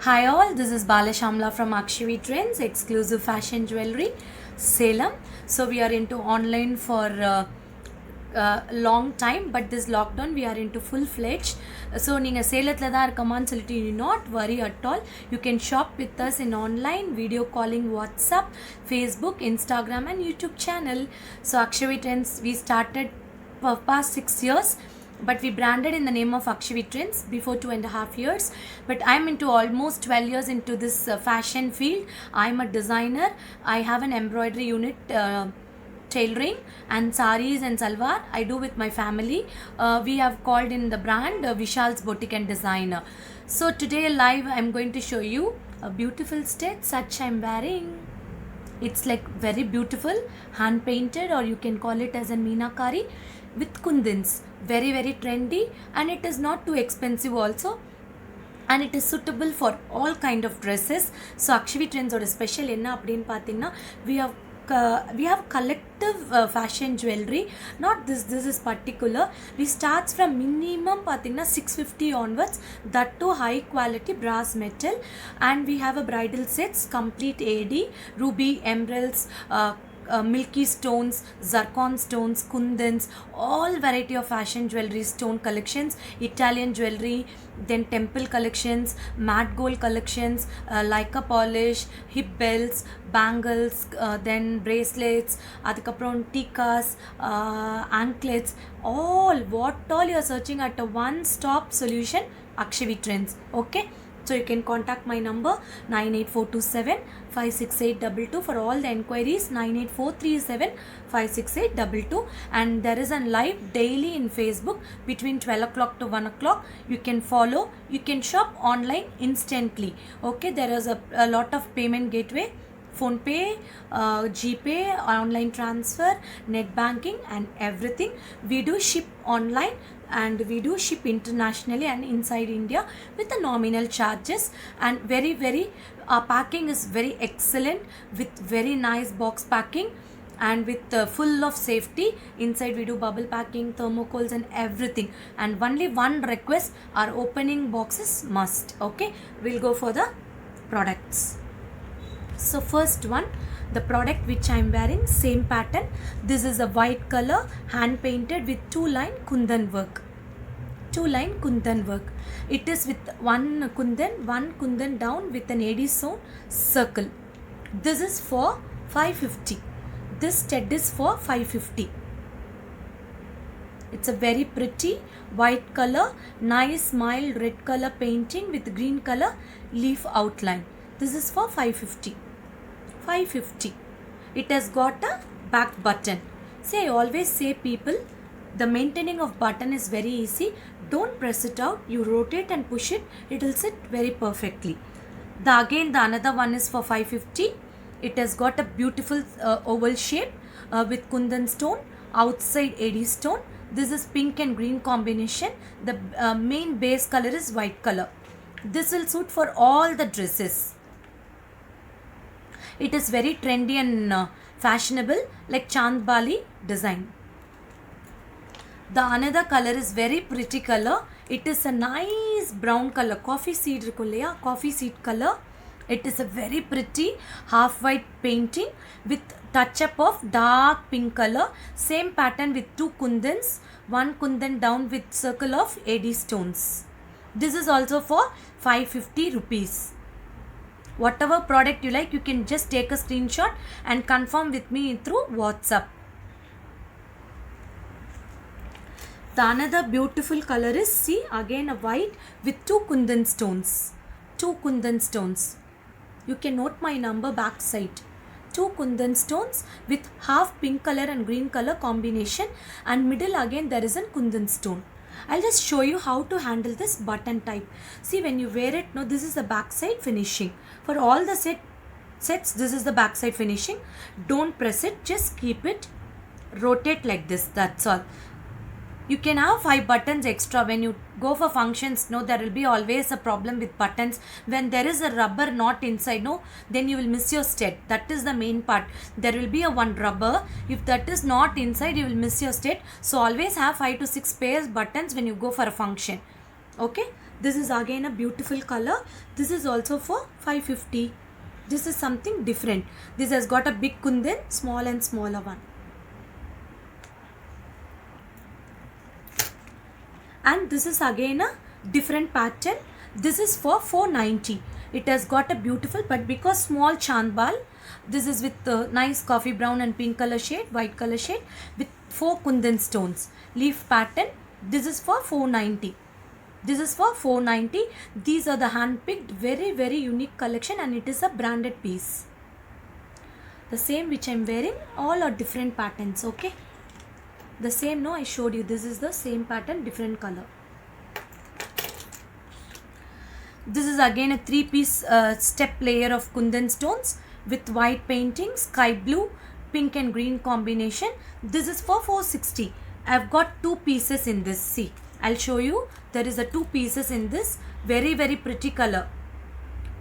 Hi all, this is Bala Shamla from Akshavi Trends, exclusive fashion jewelry, Salem. So we are into online for long time, but this lockdown we are into full-fledged. So நீங்கள் சேலத்தில் தான் இருக்கமான்னு சொல்லிட்டு you not worry at all. You can shop with us in online, video calling, WhatsApp, Facebook, Instagram and YouTube channel. So Akshavi Trends, we started for past 6 years. But we branded in the name of Akshavi Trends before 2.5 years. But I'm into almost 12 years into this fashion field. I'm a designer. I have an embroidery unit, tailoring and saris and salwar I do with my family. We have called in the brand Vishal's Boutique and Designer. So today live I'm going to show you a beautiful set such I'm wearing. It's like very beautiful, hand painted, or you can call it as a meenakari with kundins. Very trendy, and it is not too expensive also, and it is suitable for all kind of dresses. So Akshavi Trends oda special enna appdin pathina, we have collective fashion jewelry. Not this is particular. We starts from minimum pathina 650 onwards, that to high quality brass metal. And we have a bridal sets, complete AD, ruby, emeralds, milky stones, zircon stones, kundans, all variety of fashion jewelry, stone collections, Italian jewelry, then temple collections, matte gold collections, Leica polish, hip belts, bangles, then bracelets, adukaprom tikas, anklets, all what all you are searching at a one stop solution, Akshavi Trends. Okay, so you can contact my number 98427 56822 for all the enquiries, 98437 56822. And there is a live daily in Facebook between 12 o'clock to 1 o'clock. You can follow, you can shop online instantly. Okay, there is a lot of payment gateway, PhonePe, GPay, online transfer, net banking and everything. We do ship online and we do ship internationally and inside India with the nominal charges. And very our packing is very excellent with very nice box packing and with full of safety. Inside we do bubble packing, thermocols and everything. And only one request, our opening boxes must. Okay, we'll go for the products. So first one, the product which I am wearing, same pattern. This is a white color, hand painted with 2-line kundan work. 2-line kundan work. It is with one kundan down with an AD sewn circle. This is for 550. This stud is for 550. It's a very pretty white color, nice mild red color painting with green color leaf outline. This is for 550. 550. It has got a back button. See, I always say people, the maintaining of button is very easy. Don't press it out. You rotate and push it. It will sit very perfectly. The another one is for 550. It has got a beautiful oval shape with kundan stone. Outside AD stone. This is pink and green combination. The main base color is white color. This will suit for all the dresses. It is very trendy and fashionable, like Chandbali design. The another color is very pretty color. It is a nice brown color, coffee seed coffee seed color. It is a very pretty half white painting with touch up of dark pink color. Same pattern with 2 kundans, one kundan down with circle of AD stones. This is also for 550 rupees. Whatever product you like, you can just take a screenshot and confirm with me through WhatsApp. The another beautiful color is, see, again a white with 2 kundan stones. 2 kundan stones. You can note my number back side. 2 kundan stones with half pink color and green color combination, and middle again there is a kundan stone. I'll just show you how to handle this button type. See, when you wear it, no, this is the back side finishing. For all the sets, this is the back side finishing. Don't press it, just keep it, rotate like this, that's all. You can have 5 buttons extra when you go for functions. No, there will be always a problem with buttons. When there is a rubber knot inside, no, then you will miss your stud. That is the main part. There will be a one rubber. If that is not inside, you will miss your stud. So always have 5 to 6 pairs buttons when you go for a function. Okay, this is again a beautiful color. This is also for 550. This is something different. This has got a big kundan, small and smaller one. And this is again a different pattern. This is for 490. It has got a beautiful, but because small chandbal, this is with nice coffee brown and pink color shade, white color shade with 4 kundan stones. Leaf pattern. This is for 490. This is for 490. These are the hand picked, very very unique collection, and it is a branded piece. The same which I am wearing, all are different patterns. Okay, the same, no, I showed you. This is the same pattern, different color. This is again a 3-piece step layer of kundan stones with white painting, sky blue, pink and green combination. This is for 460. I have got 2 pieces in this. See, I'll show you. There is a 2 pieces in this. Very very pretty color.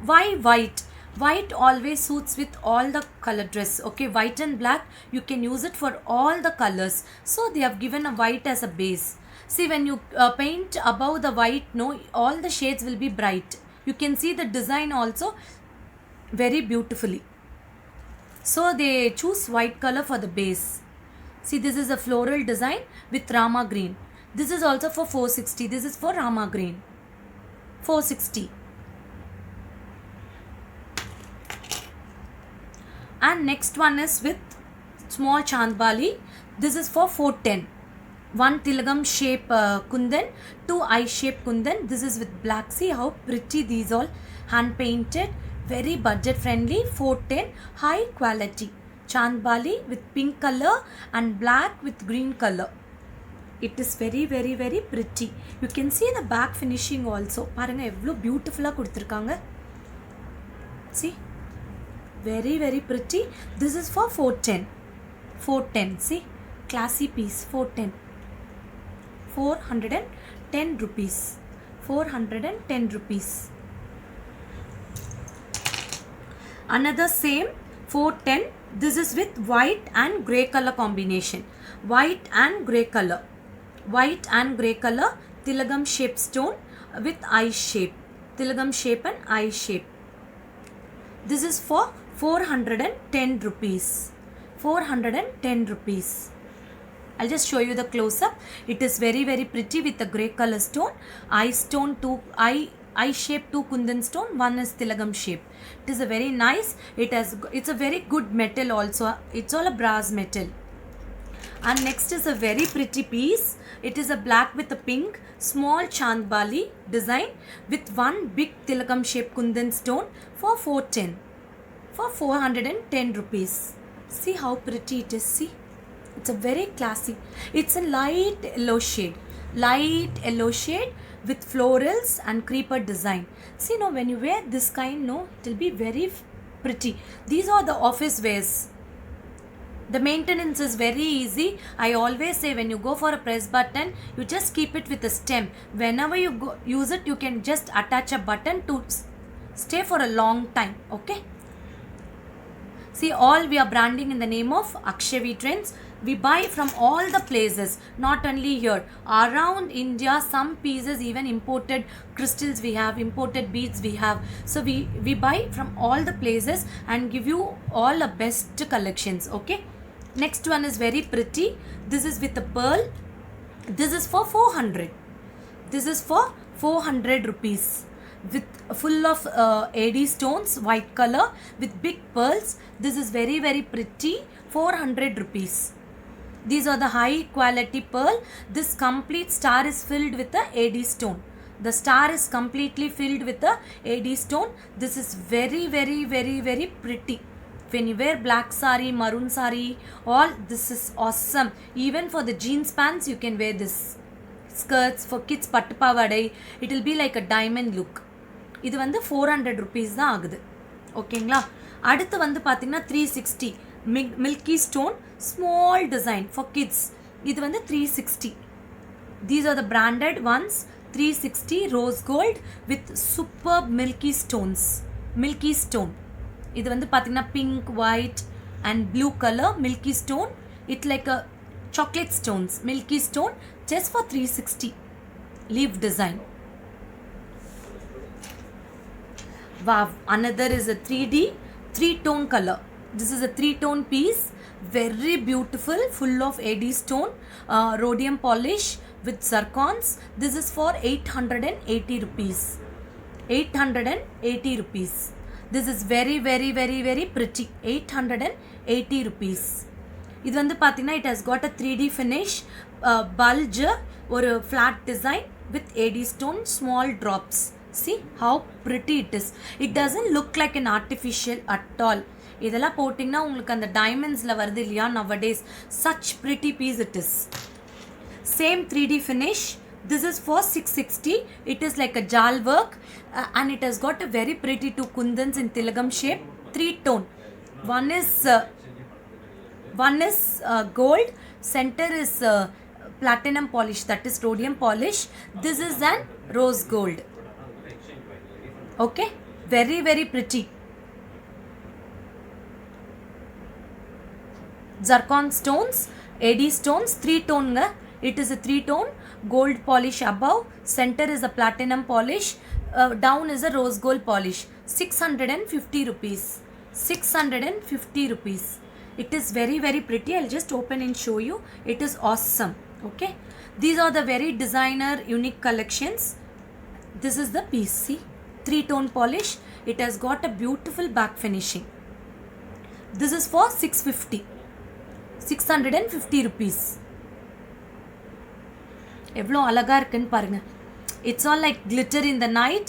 Why white? White always suits with all the color dress. Okay, white and black, you can use it for all the colors. So they have given a white as a base. See, when you paint above the white, no, all the shades will be bright. You can see the design also very beautifully. So they choose white color for the base. See, this is a floral design with Rama green. This is also for 460. This is for Rama green. 460. And next one is with small chandbali. This is for 410. 1 tilagam shape kundan, 2 eye shape kundan. This is with black. See how pretty these all, hand painted, very budget friendly. 410, high quality chandbali with pink color and black with green color. It is very very very pretty. You can see the back finishing also. Paranga evlo beautiful ah kuduthirukanga. See, very very pretty. This is for 410. 410. See, classy piece. 410. 410 rupees. 410 rupees. Another same 410. This is with white and grey color combination. White and grey color. White and grey color. Tilagam shape stone with eye shape. Tilagam shape and eye shape. This is for 410 rupees. 410 rupees. I'll just show you the close-up. It is very very pretty with the grey color stone. Eye stone, 2 eye shape, 2 kundan stone, 1 is tilagam shape. It is a very nice. It's a very good metal also. It's all a brass metal. And next is a very pretty piece. It is a black with a pink small chandbali design with 1 big tilagam shape kundan stone for 410. For 410 rupees. See how pretty it is. See, it's a very classy. It's a light yellow shade. Light yellow shade with florals and creeper design. See, no, when you wear this kind, no, it will be very pretty. These are the office wears. The maintenance is very easy. I always say, when you go for a press button, you just keep it with a stem. Whenever you go use it, you can just attach a button to stay for a long time. Okay. See, all we are branding in the name of Akshavi Trends. We buy from all the places, not only here. Around India, some pieces even imported crystals we have, imported beads we have. So we buy from all the places and give you all the best collections. Okay. Next one is very pretty. This is with a pearl. This is for 400. This is for 400 rupees. With full of AD stones, white color with big pearls. This is very very pretty. 400 rupees. These are the high quality pearl. This complete star is filled with the AD stone. The star is completely filled with the AD stone. This is very very very very pretty. When you wear black sari, maroon sari, all this is awesome. Even for the jeans pants, you can wear this. Skirts for kids, pattu pavadai, it will be like a diamond look. இது வந்து 400 rupees தான் ஆகுது. ஓகேங்களா? அடுத்து வந்து பார்த்தீங்கன்னா 360 milky stone small design for kids. இது வந்து 360. These are the branded ones. 360 rose gold with superb milky stones. Milky stone. இது வந்து பார்த்தீங்கன்னா pink, white and blue color milky stone. It like a chocolate stones. Milky stone just for 360. Leaf design. Wow, another is a 3D 3-tone color. This is a 3-tone piece, very beautiful, full of AD stone, rhodium polish with zircons. This is for 880 rupees. 880 rupees. This is very very very very pretty. 880 rupees. இது வந்து பார்த்தீங்கன்னா it has got a 3D finish, bulge, ஒரு flat design with AD stone, small drops. See how pretty it is. It doesn't look like an artificial at all. இதெல்லாம் போட்டிங்கன்னா உங்களுக்கு அந்த டைமண்ட்ஸில் வருது இல்லையா nowadays. Such pretty piece it is. Same 3D finish. This is for 660. It is like a jal work, and it has got a very pretty 2 kundans in tilagam shape. 3-tone. One is gold. Center is platinum polish, that is rhodium polish. This is an rose gold. Okay, very very pretty. Zircon stones, AD stones, 3-tone. It is a 3-tone, gold polish above, center is a platinum polish, down is a rose gold polish. 650 rupees. 650 rupees. It is very very pretty. I'll just open and show you. It is awesome. Okay, these are the very designer unique collections. This is the piece. See, 3-tone polish. It has got a beautiful back finishing. This is for 650. 650 rupees. எவ்வளோ அழகாக இருக்குன்னு பாருங்கள். It's all like glitter in the night.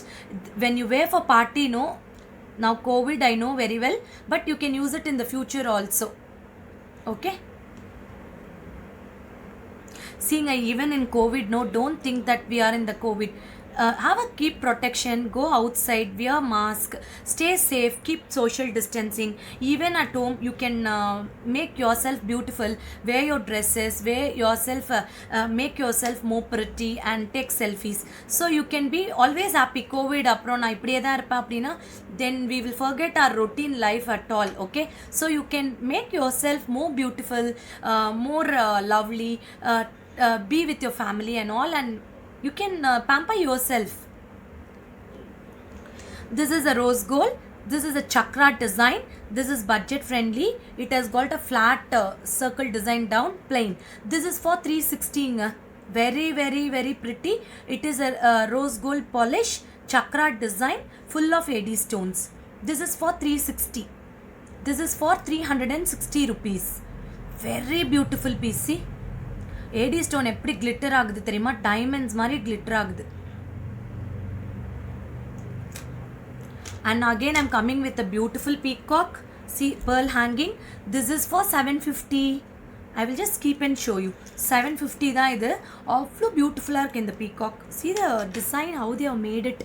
When you wear for party, no, now COVID I know very well, but you can use it in the future also. Okay, seeing even in COVID, no, don't think that we are in the COVID. Have a keep protection, go outside, wear mask, stay safe, keep social distancing. Even at home you can make yourself beautiful, wear your dresses, wear yourself, make yourself more pretty and take selfies, so you can be always happy. COVID apron na ipdiye da irpa appadina, then we will forget our routine life at all. Okay, so you can make yourself more beautiful, more lovely, be with your family and all, and you can pamper yourself. This is a rose gold. This is a chakra design. This is budget friendly. It has got a flat circle design down, plain. This is for 316. Very very very pretty. It is a rose gold polish, chakra design, full of AD stones. This is for 360. This is for 360 rupees. Very beautiful piece. See, AD stone எப்படி glitter ஆகுது தெரியுமா? Diamonds மாதிரி glitter ஆகுது. And again I'm coming with a beautiful peacock. See, pearl hanging. This is for 750. I will just keep and show you. 750 தான் இது. அவ்வளோ பியூட்டிஃபுல்லாக இருக்குது இந்த peacock. See the design, how they have made it.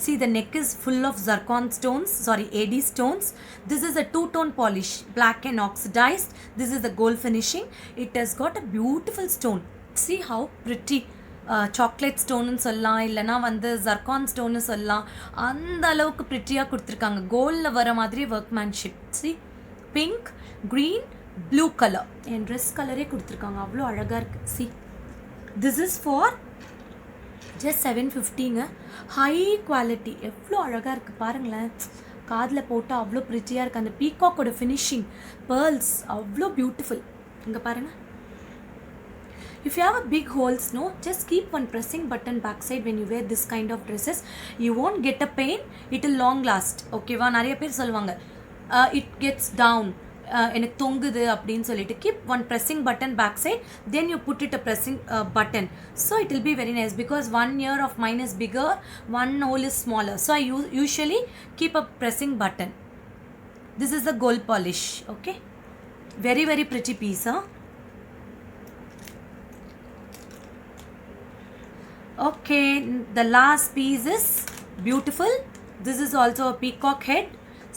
See, the neck is full of zircon stones, sorry, AD stones. This is a 2-tone polish, black and oxidized. This is the gold finishing. It has got a beautiful stone. See how pretty. Chocolate ஸ்டோன்னு சொல்லலாம், இல்லைனா வந்து zircon ஸ்டோன்னு சொல்லலாம். அந்த அளவுக்கு ப்ரிட்டியாக கொடுத்துருக்காங்க. கோல்டில் வர மாதிரி workmanship. See, pink, green, blue colour, என் ட்ரெஸ் கலரே கொடுத்துருக்காங்க. அவ்வளோ அழகாக இருக்குது. See, this is for just 750ங்க. High quality. எவ்வளோ அழகாக இருக்குது பாருங்களேன். காதில் போட்டால் அவ்வளோ ப்ரிட்டியாக இருக்குது. அந்த பீகாக்கோட ஃபினிஷிங், பேர்ல்ஸ் அவ்வளோ பியூட்டிஃபுல். இங்கே பாருங்கள். If you have a big holes, no, just keep one pressing button backside when you wear this kind of dresses. You won't get a pain. It will long last. Okay வா? நிறைய பேர் சொல்லுவாங்க it gets down, எனக்கு தொங்குது அப்படின்னு சொல்லிட்டு. keep one pressing button backside, then you put it a pressing button, so it will be very nice, because one ear of mine is bigger, one hole is smaller, so I usually keep a pressing button. This is the gold polish. Okay, very very pretty piece, huh? Okay, the last piece is beautiful. This is also a peacock head.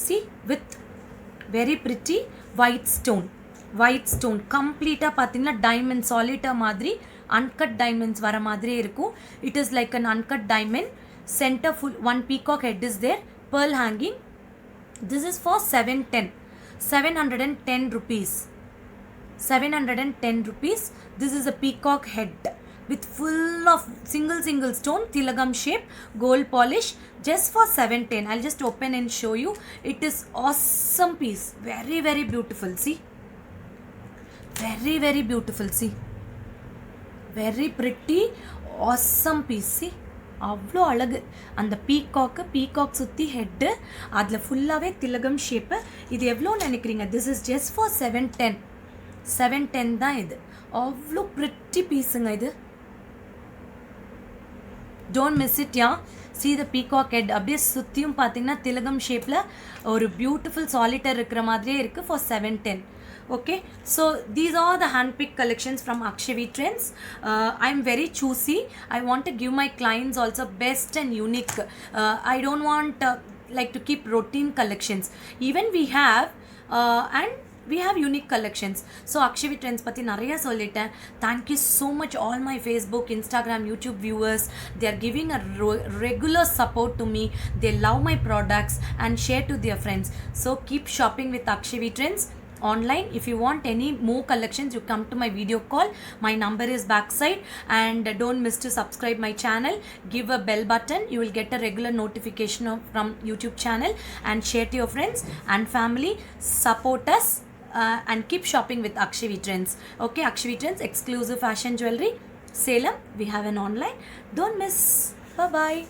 See, with very pretty white stone. White stone complete பார்த்தீங்கன்னா diamond solid மாதிரி uncut diamonds வர மாதிரி இருக்கும். It is like an uncut diamond. Center full, one peacock head is there. Pearl hanging. This is for 710. 710 rupees. 710 rupees. This is a peacock head. with full of single stone tilagam shape gold polish, just for 710. I'll just open and show you. It is awesome piece, very beautiful. See, very beautiful. See, very pretty, awesome piece. See, அவ்வளோ அழகு. அந்த peacock சுற்றி head, அதில் ஃபுல்லாகவே திலகம் shape. இது எவ்வளோ நினைக்கிறீங்க? திஸ் இஸ் ஜஸ்ட் ஃபார் 710 தான் இது. அவ்வளோ ப்ரிட்டி பீஸுங்க இது. Don't miss it yeah. see the peacock head அப்படியே சுற்றியும் பார்த்தீங்கன்னா திலகம் ஷேப்பில் ஒரு பியூட்டிஃபுல் சாலிட்டர் இருக்கிற மாதிரியே இருக்குது for 710. Okay, so these are the hand-picked collections from Akshavi Trends. I'm very choosy. I want to give my clients also best and unique. I don't want like to keep routine collections. Even we have and we have unique collections. So Akshavi Trends பற்றி நிறைய சொல்லிட்டேன். Thank you so much all my Facebook, Instagram, YouTube viewers. They are giving a regular support to me. They love my products and share to their friends. So keep shopping with Akshavi Trends online. If you want any more collections, you come to my video call. My number is backside, and don't miss to subscribe my channel. Give a bell button. You will get a regular notification from YouTube channel, and share to your friends and family. Support us and keep shopping with Akshavi Trends. Okay, Akshavi Trends, exclusive fashion jewelry, Salem. We have an online. Don't miss. Bye bye.